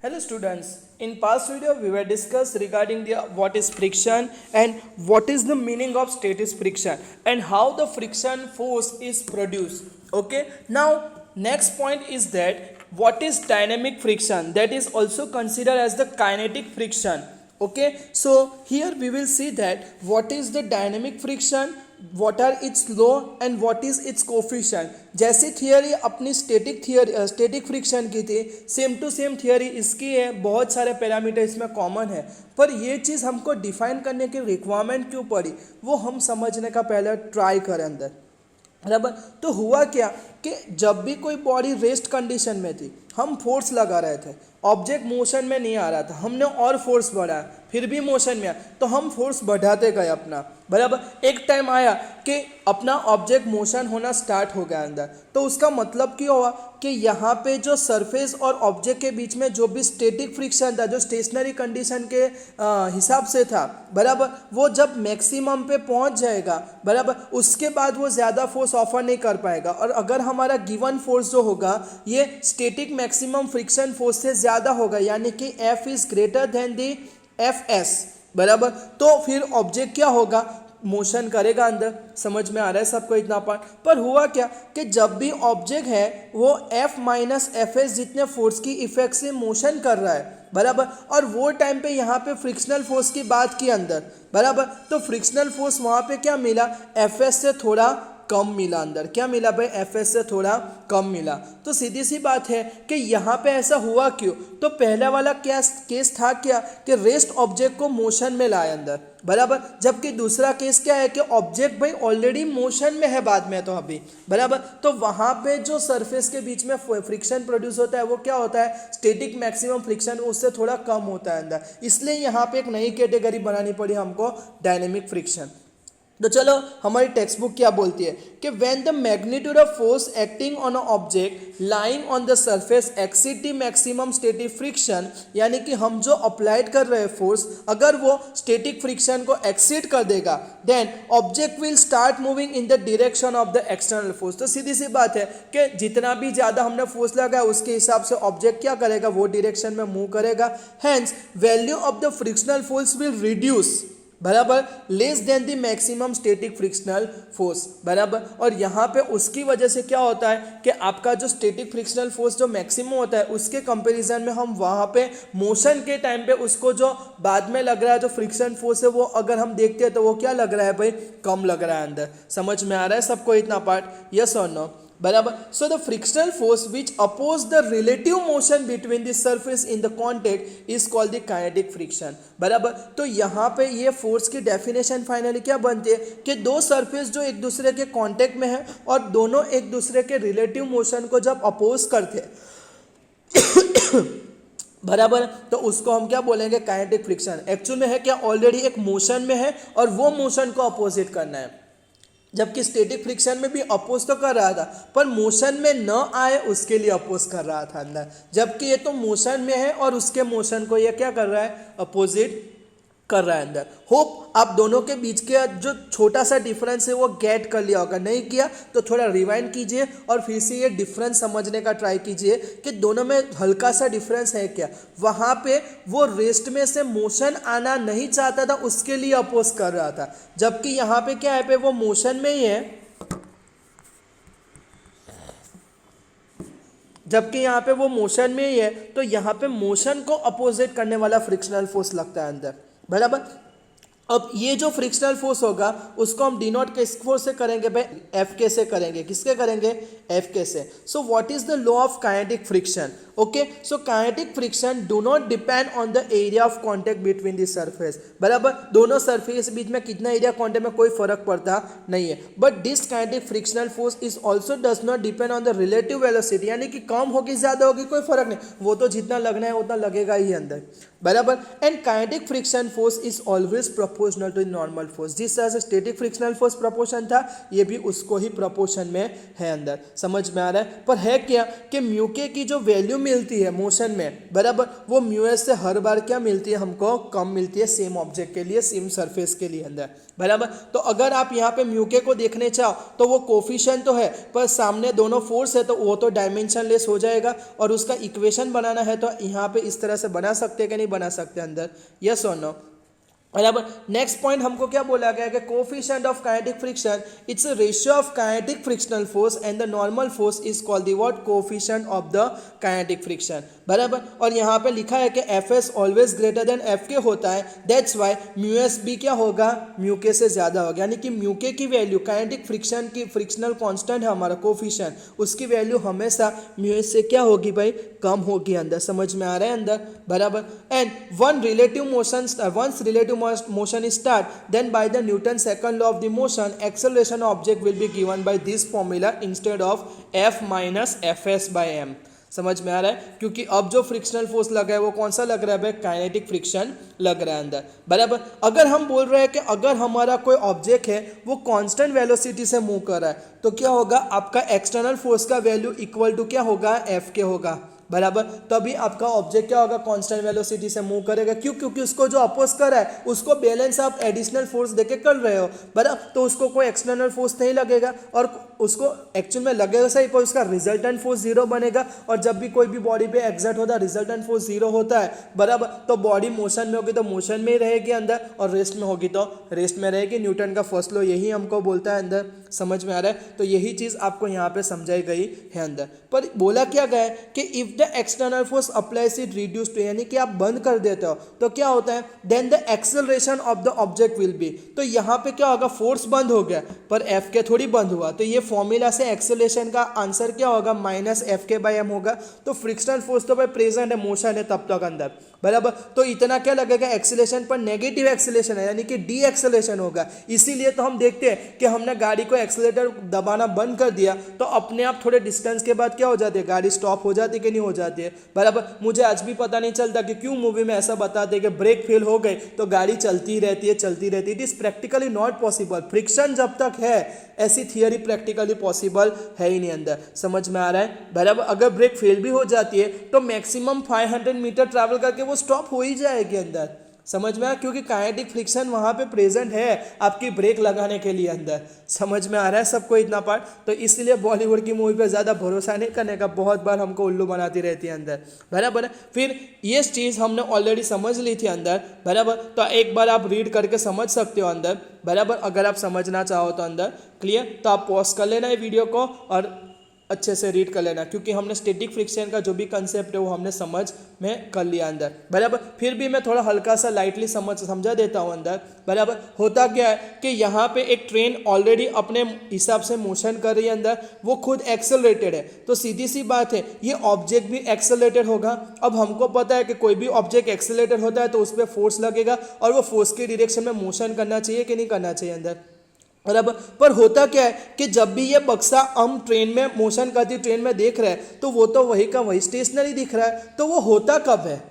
Hello students, in past video we were discussed regarding the what is friction and what is the meaning of static friction and how the friction force is produced. Okay, now next point is that what is dynamic friction, that is also considered as the kinetic friction. Okay, so here we will see that what is the dynamic friction, what are its law and what is its coefficient. जैसी theory अपनी static friction की थी, same to same theory इसकी है. बहुत सारे parameter इसमें common है, पर ये चीज़ हमको डिफाइन करने की रिक्वायरमेंट क्यों पड़ी वो हम समझने का पहले ट्राई करें अंदर. बराबर. तो हुआ क्या कि जब भी कोई बॉडी रेस्ट कंडीशन में थी, हम फोर्स लगा रहे थे, ऑब्जेक्ट मोशन में नहीं आ रहा था, हमने और फोर्स बढ़ाया, फिर भी मोशन में आया, तो हम फोर्स बढ़ाते गए अपना. बराबर. एक टाइम आया कि अपना ऑब्जेक्ट मोशन होना स्टार्ट हो गया अंदर, तो उसका मतलब क्या हुआ कि यहाँ पे जो सरफेस और ऑब्जेक्ट के बीच में जो भी स्टैटिक फ्रिक्शन था, जो स्टेशनरी कंडीशन के हिसाब से था, बराबर, वो जब मैक्सिमम पे पहुँच जाएगा, बराबर, उसके बाद वो ज़्यादा फोर्स ऑफर नहीं कर पाएगा. और अगर हमारा गिवन फोर्स जो होगा ये स्टैटिक मैक्सिमम फ्रिक्शन फोर्स से ज़्यादा होगा, यानी कि F is greater than the Fs, बराबर, तो फिर ऑब्जेक्ट क्या होगा, मोशन करेगा अंदर. समझ में आ रहा है सबको इतना पार्ट. पर हुआ क्या कि जब भी ऑब्जेक्ट है वो F माइनस Fs जितने फोर्स की इफेक्ट से मोशन कर रहा है, बराबर, और वो टाइम पे यहाँ पे फ्रिक्शनल फोर्स की बात की अंदर, बराबर, तो फ्रिक्शनल फोर्स वहाँ पे क्या मिला, Fs से थोड़ा कम मिला अंदर. क्या मिला भाई, Fs से थोड़ा कम मिला. तो सीधी सी बात है कि यहाँ पे ऐसा हुआ क्यों. तो पहला वाला केस था क्या कि रेस्ट ऑब्जेक्ट को मोशन में लाए अंदर, बराबर, जबकि दूसरा केस क्या है कि ऑब्जेक्ट भाई ऑलरेडी मोशन में है बाद में, तो अभी, बराबर, तो वहाँ पे जो सरफेस के बीच में फ्रिक्शन प्रोड्यूस होता है वो क्या होता है, स्टैटिक मैक्सिमम फ्रिक्शन, उससे थोड़ा कम होता है अंदर. इसलिए यहाँ पे एक नई कैटेगरी बनानी पड़ी हमको, डायनेमिक फ्रिक्शन. तो चलो हमारी टेक्स्ट बुक क्या बोलती है कि when the magnitude of force acting on a object lying on the surface exceed the maximum static friction, यानी कि हम जो अप्लाइड कर रहे हैं फोर्स, अगर वो स्टैटिक फ्रिक्शन को एक्सीड कर देगा, then object will start moving in the direction of the external force. तो सीधी सी बात है कि जितना भी ज़्यादा हमने फोर्स लगाया उसके हिसाब से ऑब्जेक्ट क्या करेगा, वो डायरेक्शन में मूव करेगा. Hence value of the frictional force will reduce, बराबर, less than the maximum static frictional force, बराबर. और यहाँ पे उसकी वजह से क्या होता है कि आपका जो स्टैटिक फ्रिक्शनल फोर्स जो मैक्सिमम होता है उसके कंपैरिजन में हम वहाँ पे मोशन के टाइम पे उसको जो बाद में लग रहा है जो फ्रिक्शन फोर्स है वो अगर हम देखते हैं तो वो क्या लग रहा है भाई, कम लग रहा है अंदर. समझ में आ रहा है सबको इतना पार्ट, यस और नो, बराबर. So the frictional force which oppose the relative motion between the surface in the contact is called the kinetic friction, बराबर. तो यहाँ पे ये फोर्स की डेफिनेशन फाइनली क्या बनती है कि दो सरफेस जो एक दूसरे के कांटेक्ट में है और दोनों एक दूसरे के रिलेटिव मोशन को जब अपोज करते बराबर, तो उसको हम क्या बोलेंगे, काइनेटिक फ्रिक्शन. एक्चुअल में है क्या, ऑलरेडी एक मोशन में है और वो मोशन को अपोजिट करना है, जबकि स्टैटिक फ्रिक्शन में भी अपोज तो कर रहा था पर मोशन में न आए उसके लिए अपोज कर रहा था अंदर, जबकि ये तो मोशन में है और उसके मोशन को ये क्या कर रहा है, अपोजिट कर रहा है अंदर. होप आप दोनों के बीच के जो छोटा सा डिफरेंस है वो गेट कर लिया होगा. नहीं किया तो थोड़ा रिवाइंड कीजिए और फिर से ये डिफरेंस समझने का ट्राई कीजिए कि दोनों में हल्का सा डिफरेंस है क्या. वहाँ पे वो रेस्ट में से मोशन आना नहीं चाहता था, उसके लिए अपोज कर रहा था, जबकि यहाँ पे क्या है पे वो मोशन में ही है, जबकि यहाँ पे वो मोशन में ही है, तो यहाँ पे मोशन को अपोजिट करने वाला फ्रिक्शनल फोर्स लगता है अंदर, बराबर. अब ये जो फ्रिक्शनल फोर्स होगा उसको हम डिनोट किस फोर्स से करेंगे भाई, एफ के से करेंगे. किसके करेंगे, एफ के से. So what is the law of kinetic friction. Okay, so kinetic friction do not depend on the area of contact between the surface, बराबर. दोनों सरफेस के बीच में कितना एरिया कांटेक्ट में कोई फर्क पड़ता नहीं है. But this kinetic frictional force is also does not depend on the relative velocity, यानी कि कम होगी ज्यादा होगी कोई फर्क नहीं, वो तो जितना लगना है उतना लगेगा ही अंदर, बराबर. And kinetic friction force is always proportional to normal force. जिस तरह से स्टैटिक फ्रिक्शनल फोर्स प्रोपोर्शन था, ये भी उसको ही प्रोपोर्शन में है अंदर। समझ में आ रहा है? पर है क्या कि म्यू के की जो वैल्यू मिलती है मोशन में, बराबर, वो म्यू एस से हर बार क्या मिलती है हमको? कम मिलती है सेम ऑब्जेक्ट के लिए, सेम सरफेस के लिए अंदर, बराबर। तो अगर आप यहाँ पे म्यू के को देखने चाहो तो वो कोफिशिएंट तो है, पर सामने दोनों फोर्स है तो वो तो डायमेंशनलेस हो जाएगा। और उसका इक्वेशन बनाना है तो यहाँ पे इस तरह से बना सकते हैं कि नहीं बना सकते अंदर? यस और नो? बराबर। नेक्स्ट पॉइंट हमको क्या बोला गया कि coefficient of kinetic friction, it's a ratio of kinetic frictional force and the normal force is called the what? Coefficient of the kinetic friction, बराबर। और यहाँ पे लिखा है कि F S always greater than F के होता है, दैट्स वाई म्यू एस भी क्या होगा? म्यू के से ज्यादा होगा। यानी कि म्यू के की वैल्यू, काइनेटिक फ्रिक्शन की फ्रिक्शनल कांस्टेंट है हमारा कोफिशिएंट, उसकी वैल्यू हमेशा म्यू एस से क्या होगी भाई? कम होगी अंदर। समझ में आ रहा है अंदर? बराबर। And one relative motion, once relative motion is start, then by the Newton's second law of the motion, acceleration of object will be given by this formula instead of F minus Fs by m। समझ में आ रहा है? क्योंकि अब जो frictional force लगा है वो कौन सा लग रहा है भाई? काइनेटिक फ्रिक्शन लग रहा है अंदर, बराबर। अगर हम बोल रहे हैं कि अगर हमारा कोई ऑब्जेक्ट है वो कांस्टेंट वेलोसिटी से मूव कर रहा है तो क्या होगा? आपका एक्सटर्नल फोर्स का वैल्यू इक्वल टू क्या होगा? एफ के होगा, बराबर। तभी आपका ऑब्जेक्ट क्या होगा? कांस्टेंट वेलोसिटी से मूव करेगा। क्यों? क्योंकि उसको जो अपोज कर रहा है उसको बैलेंस आप एडिशनल फोर्स देके कर रहे हो, बराबर। तो उसको कोई एक्सटर्नल फोर्स नहीं लगेगा और उसको एक्चुअल में लगेगा सही, पर उसका रिजल्टेंट फोर्स जीरो बनेगा। और जब भी कोई भी बॉडी पे एग्जर्ट होता है रिजल्टेंट फोर्स जीरो होता है, बराबर। तो बॉडी मोशन में होगी तो मोशन में ही रहेगी अंदर, और रेस्ट में होगी तो रेस्ट में रहेगी। न्यूटन का फर्स्ट लॉ यही हमको बोलता है अंदर। समझ में आ रहा है? तो यही चीज आपको यहाँ पे समझाई गई है अंदर। पर बोला क्या गया है कि if the external force applies it reduce to, यानी कि आप बंद कर देते हो तो क्या होता है? Then the acceleration of the object will be. तो यहाँ पे क्या होगा? फोर्स बंद हो गया पर एफ के थोड़ी बंद हुआ, तो ये फॉर्मूला से एक्सेलरेशन का आंसर क्या होगा? माइनस एफ के बाई एम होगा। तो फ्रिक्शनल फोर्स तो भाई प्रेजेंट है, मोशन है तब तक अंदर, बराबर। तो इतना क्या लगेगा? एक्सेलरेशन पर नेगेटिव एक्सेलरेशन है, यानी कि डी एक्सेलरेशन होगा। इसीलिए तो हम देखते हैं कि हमने गाड़ी को एक्सेलेटर दबाना बंद कर दिया तो अपने आप थोड़े डिस्टेंस के बाद क्या हो जाती है? गाड़ी स्टॉप हो जाती है कि नहीं हो जाती है, बराबर। मुझे आज भी पता नहीं चलता कि क्यों मूवी में ऐसा बताते हैं कि ब्रेक फेल हो गए तो गाड़ी चलती रहती है, चलती रहती है। It is practically not possible. Friction जब तक है ऐसी थियरी प्रैक्टिकली पॉसिबल है ही नहीं अंदर। समझ में आ रहा है? बराबर। अगर ब्रेक फेल भी हो जाती है तो मैक्सिमम 500 मीटर ट्रैवल करके वो स्टॉप हो ही जाएगी अंदर। समझ में आया? क्योंकि काइनेटिक फ्रिक्शन वहां पे प्रेजेंट है आपकी ब्रेक लगाने के लिए अंदर। समझ में आ रहा है सबको इतना पार्ट? तो इसलिए बॉलीवुड की मूवी पे ज़्यादा भरोसा नहीं करने का, बहुत बार हमको उल्लू बनाती रहती है अंदर, बराबर। फिर ये चीज़ हमने ऑलरेडी समझ ली थी अंदर, बराबर। तो एक बार आप रीड करके समझ सकते हो अंदर, बराबर। अगर आप समझना चाहो तो अंदर, क्लियर? तो आप पॉज कर लेना है वीडियो को और अच्छे से रीड कर लेना, क्योंकि हमने स्टैटिक फ्रिक्शन का जो भी कंसेप्ट है वो हमने समझ में कर लिया अंदर, बराबर। फिर भी मैं थोड़ा हल्का सा लाइटली समझा देता हूँ अंदर, बराबर। होता क्या है कि यहाँ पे एक ट्रेन ऑलरेडी अपने हिसाब से मोशन कर रही है अंदर, वो खुद एक्सेलरेटेड है, तो सीधी सी बात है ये ऑब्जेक्ट भी एक्सेलरेटेड होगा। अब हमको पता है कि कोई भी ऑब्जेक्ट एक्सेलरेटेड होता है तो उस पर फोर्स लगेगा और वो फोर्स के डायरेक्शन में मोशन करना चाहिए कि नहीं करना चाहिए अंदर, बराबर। पर होता क्या है कि जब भी ये बक्सा हम ट्रेन में मोशन करती ट्रेन में देख रहे हैं तो वो तो वही का वही स्टेशनरी दिख रहा है, तो वो होता कब है,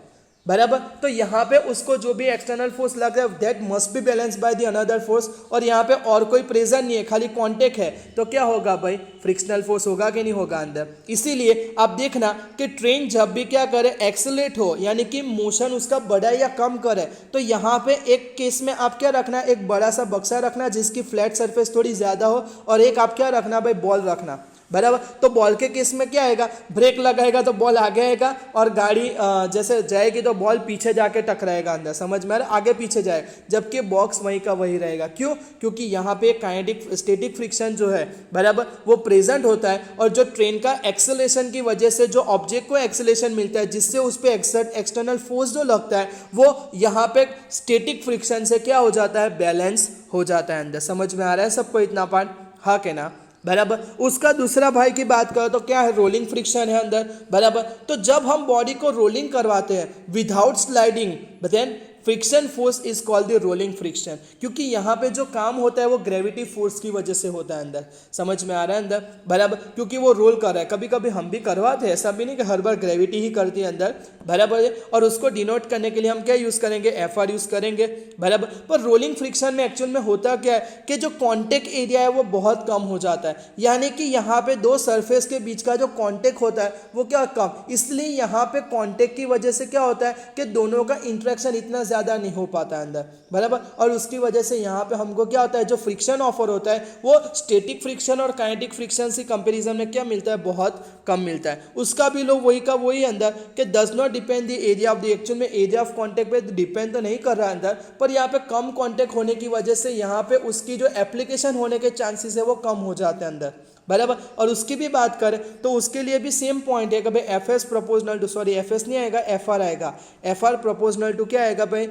बराबर। तो यहाँ पे उसको जो भी एक्सटर्नल फोर्स लग रहा है that must be balance by the another force, और यहाँ पे और कोई प्रेशर नहीं है, खाली कांटेक्ट है, तो क्या होगा भाई? फ्रिक्शनल फोर्स होगा कि नहीं होगा अंदर। इसीलिए आप देखना कि ट्रेन जब भी क्या करे, एक्सेलरेट हो, यानी कि मोशन उसका बढ़ा या कम करे, तो यहाँ पे एक केस में आप क्या रखना, एक बड़ा सा बक्सा रखना जिसकी फ्लैट सरफेस थोड़ी ज्यादा हो, और एक आप क्या रखना भाई? बॉल रखना, बराबर। तो बॉल के केस में क्या आएगा? ब्रेक लगाएगा तो बॉल आगे आएगा, और गाड़ी जैसे जाएगी तो बॉल पीछे जाके टकराएगा अंदर, समझ में आ रहा है? आगे पीछे जाएगा, जबकि बॉक्स वहीं का वही रहेगा। क्यों? क्योंकि यहाँ पे काइनेटिक स्टैटिक फ्रिक्शन जो है, बराबर, वो प्रेजेंट होता है, और जो ट्रेन का एक्सेलरेशन की वजह से जो ऑब्जेक्ट को एक्सेलरेशन मिलता है जिससे उस पर एक्सटर्नल फोर्स जो लगता है वो यहाँ पे स्टैटिक फ्रिक्शन से क्या हो जाता है? बैलेंस हो जाता है अंदर। समझ में आ रहा है सबको इतना पार्ट? हाँ के ना, बराबर। उसका दूसरा भाई की बात करो तो क्या है? रोलिंग फ्रिक्शन है अंदर, बराबर। तो जब हम बॉडी को रोलिंग करवाते हैं without sliding, but then friction force is called the rolling friction, क्योंकि यहाँ पे जो काम होता है वो ग्रेविटी फोर्स की वजह से होता है अंदर, समझ में आ रहा है अंदर बराबर, क्योंकि वो रोल कर रहा है। कभी कभी हम भी करवाते हैं, ऐसा भी नहीं कि हर बार ग्रेविटी ही करती है अंदर बराबर है। और उसको डिनोट करने के लिए हम क्या यूज़ करेंगे, एफ आर यूज़ करेंगे बराबर। पर रोलिंग फ्रिक्शन में एक्चुअल में होता क्या है कि जो कॉन्टेक्ट एरिया है वो बहुत कम हो जाता है, यानी कि यहाँ पे दो सरफेस के बीच का जो कॉन्टेक्ट होता है वो क्या कम, इसलिए यहाँ पे कॉन्टेक्ट की वजह से क्या होता है कि दोनों का इंट्रैक्शन इतना ज़्यादा नहीं हो पाता है अंदर बराबर। और उसकी वजह से यहाँ पे हमको क्या होता है, जो फ्रिक्शन ऑफर होता है वो स्टैटिक फ्रिक्शन और काइनेटिक फ्रिक्शन से कंपैरिजन में क्या मिलता है, बहुत कम मिलता है। उसका भी लो वही का वही अंदर कि does not depend the area of the, actual में एरिया ऑफ कॉन्टेक्ट पे डिपेंड तो नहीं कर रहा है अंदर, पर यहाँ पे कम कॉन्टेक्ट होने की वजह से यहाँ पे उसकी जो एप्लीकेशन होने के चांसेस है वो कम हो जाते हैं अंदर बराबर। और उसकी भी बात करें तो उसके लिए भी सेम पॉइंट है कि भाई F S proportional to, sorry F S नहीं आएगा, एफ आर आएगा, एफ आर प्रोपोर्शनल टू क्या आएगा भाई,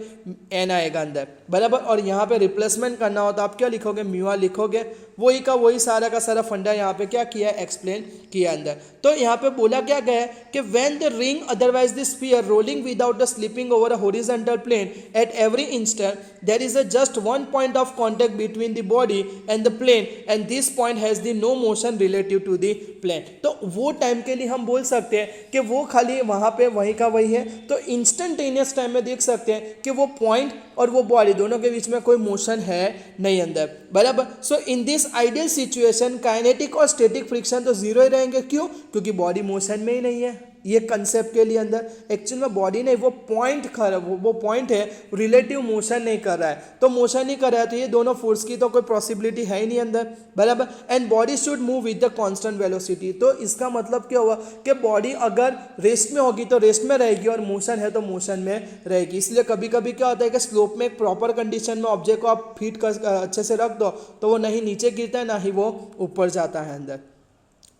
एन आएगा अंदर बराबर। और यहाँ पे रिप्लेसमेंट करना हो तो आप क्या लिखोगे, म्यू आर लिखोगे, वही का वही सारा का सारा फंडा यहाँ पे क्या किया, एक्सप्लेन किया अंदर। तो यहाँ पे बोला क्या गया है कि when the ring otherwise the sphere rolling without the slipping over a horizontal plane at every instant there is a just one point of contact between the body and the plane and this point has the no motion relative to the plane. तो वो time के लिए हम बोल सकते हैं कि वो खाली वहाँ पे वही का वही है। तो इंस्टेंटेनियस टाइम में देख सकते हैं कि वो पॉइंट और वो बॉडी दोनों के बीच में कोई मोशन है नहीं अंदर बराबर। So in this ideal situation kinetic और स्टैटिक फ्रिक्शन तो जीरो ही रहेंगे, क्यों, क्योंकि बॉडी मोशन में ही नहीं है। ये कंसेप्ट के लिए अंदर एक्चुअल में बॉडी नहीं, वो पॉइंट वो पॉइंट है रिलेटिव मोशन नहीं कर रहा है, तो मोशन नहीं कर रहा है तो ये दोनों फोर्स की तो कोई पॉसिबिलिटी है ही नहीं अंदर बराबर। And body should move with the constant velocity, तो इसका मतलब क्या हुआ कि बॉडी अगर रेस्ट में होगी तो रेस्ट में रहेगी और मोशन है तो मोशन में रहेगी। इसलिए कभी कभी क्या होता है कि स्लोप में एक प्रॉपर कंडीशन में ऑब्जेक्ट को आप फिट कर अच्छे से रख दो तो वो नहीं नीचे गिरता है ना ही वो ऊपर जाता है अंदर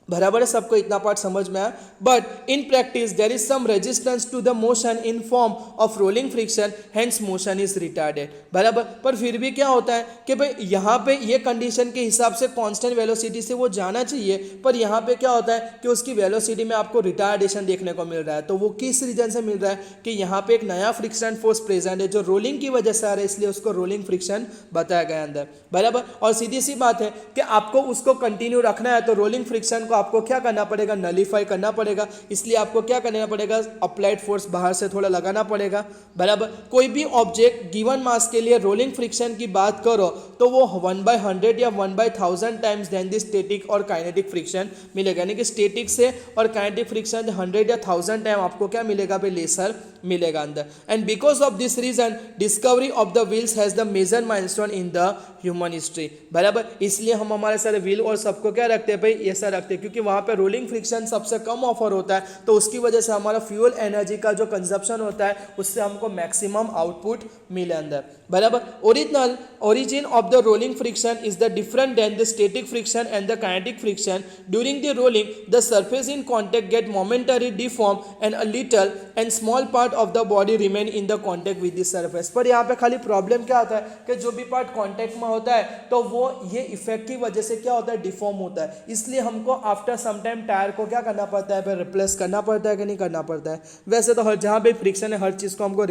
बराबर है। सबको इतना पार्ट समझ में आया। But in practice there is some resistance to the motion in form of rolling friction, hence motion is retarded बराबर। पर फिर भी क्या होता है कि भाई यहाँ पे ये कंडीशन के हिसाब से कांस्टेंट वेलोसिटी से वो जाना चाहिए, पर यहाँ पे क्या होता है कि उसकी वेलोसिटी में आपको रिटार्डेशन देखने को मिल रहा है। तो वो किस रीजन से मिल रहा है कि यहाँ पे एक नया फ्रिक्शन फोर्स प्रेजेंट है जो रोलिंग की वजह से आ रहा है, इसलिए उसको रोलिंग फ्रिक्शन बताया गया अंदर बराबर। और सीधी सी बात है कि आपको उसको कंटिन्यू रखना है तो रोलिंग फ्रिक्शन को आपको क्या करना पड़ेगा, नलीफाई करना पड़ेगा। इसलिए आपको क्या करना पड़ेगा, अप्लाइड फोर्स बाहर से थोड़ा लगाना पड़ेगा बराबर। कोई भी ऑब्जेक्ट गिवन मास के लिए रोलिंग फ्रिक्शन की बात करो तो वो 1/100 या 1/1000 टाइम्स देन द स्टैटिक और काइनेटिक फ्रिक्शन मिलेगा, यानी कि स्टैटिक से और काइनेटिक फ्रिक्शन 100 या 1000 टाइम आपको क्या मिलेगा भाई, लेसर मिलेगा अंदर। And because of this reason discovery of the wheels has the major milestone in the human history बराबर। इसलिए हम हमारे सारे व्हील और सबको क्या रखते हैं भाई, ऐसा रखते हैं क्योंकि वहाँ पे रोलिंग फ्रिक्शन सबसे कम ऑफर होता है, तो उसकी वजह से हमारा फ्यूल एनर्जी का जो कंजप्शन होता है उससे हमको मैक्सिमम आउटपुट मिले अंदर बराबर। origin of the rolling friction is the different than the static friction and the kinetic friction. During the rolling the surface in contact get momentarily deformed and a little and small part of the body remain in the contact with the surface। पर यहाँ पे खाली problem क्या होता है कि जो भी पार्ट कांटेक्ट में होता है तो वो ये इफेक्ट की वजह से क्या होता है, डिफॉर्म होता है। इसलिए हमको आफ्टर सम टाइम टायर को क्या करना पड़ता है, फिर रिप्लेस करना पड़ता है कि नहीं करना पड़ता है। वैसे तो हर जहाँ भी फ्रिक्शन है हर चीज़ को हमको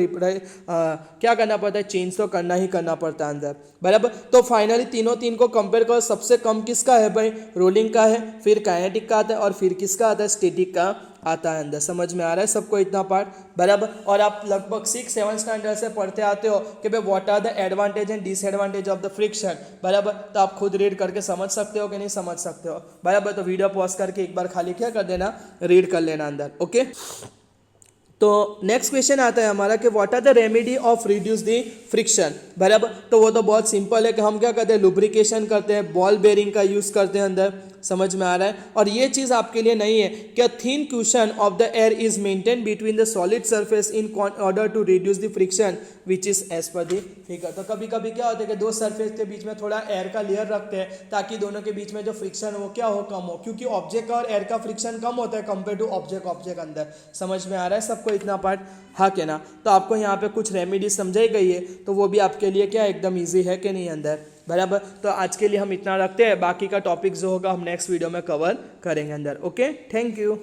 क्या करना पड़ता है, चेंज तो करना ही करना पड़ता है अंदर बराबर। तो फाइनली तीन को कंपेयर करो, सबसे कम किसका है भाई, रोलिंग का है, फिर काइनेटिक का आता है और फिर किसका आता है, स्टैटिक का आता है अंदर। समझ में आ रहा है सबको इतना पार्ट बराबर। और आप लगभग 6-7 स्टैंडर्ड से पढ़ते आते हो कि भाई what are the advantage and disadvantage of the friction बराबर। तो आप खुद रीड करके समझ सकते हो कि नहीं समझ सकते हो बराबर। तो वीडियो पॉज करके एक बार खाली क्या कर देना, रीड कर लेना अंदर। ओके, तो नेक्स्ट क्वेश्चन आता है हमारा कि what are the remedy of reduce the friction बराबर। तो वो तो बहुत सिंपल है कि हम क्या करते हैं, लुब्रिकेशन करते हैं, बॉल बेरिंग का यूज़ करते हैं अंदर। समझ में आ रहा है। और ये चीज़ आपके लिए नहीं है कि thin cushion of the air is maintain between the solid surface in order to reduce the friction which is as per the figure. तो कभी कभी क्या होता है कि दो सरफेस के बीच में थोड़ा एयर का लेयर रखते हैं ताकि दोनों के बीच में जो फ्रिक्शन हो क्या हो, कम हो, क्योंकि ऑब्जेक्ट और एयर का फ्रिक्शन कम होता है कंपेयर टू ऑब्जेक्ट अंदर। समझ में आ रहा है सबको इतना पार्ट, हाँ क्या ना। तो आपको यहाँ पे कुछ रेमेडी समझाई गई है तो वो भी आपके लिए क्या एकदम ईजी है कि नहीं अंदर बराबर। तो आज के लिए हम इतना रखते हैं, बाकी का टॉपिक जो होगा हम नेक्स्ट वीडियो में कवर करेंगे अंदर। Okay, thank you.